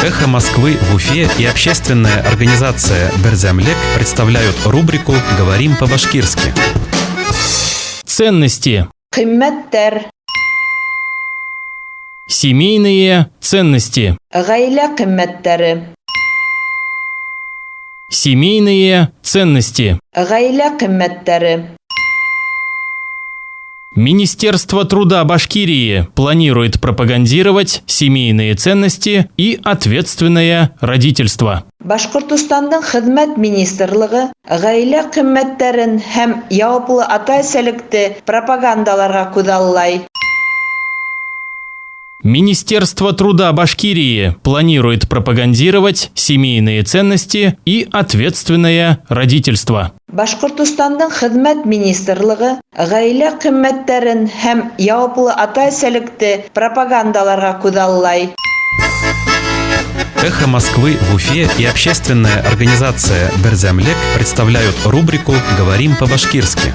«Эхо Москвы» в Уфе и общественная организация «Берзямлек» представляют рубрику «Говорим по-башкирски». Ценности. Кыйммәттәр, Семейные ценности. гаилә кыйммәттәре, Семейные ценности. гаилә кыйммәттәре. Министерство труда Башкирии планирует пропагандировать семейные ценности и ответственное родительство. Башкортостандың хезмәт министрлыгы гаилә кыйммәттәрен һәм яуаплы ата-әсәлекте пропагандаларга күҙаллай. Министерство труда Башкирии планирует пропагандировать семейные ценности и ответственное родительство. Башкортостандың хезмәт министрлыгы гаилә кыйммәттәрен һәм яуаплы ата-әсәлекте пропагандаларга күҙаллай. «Эхо Москвы» в Уфе и общественная организация «Берзямлек» представляют рубрику «Говорим по-башкирски».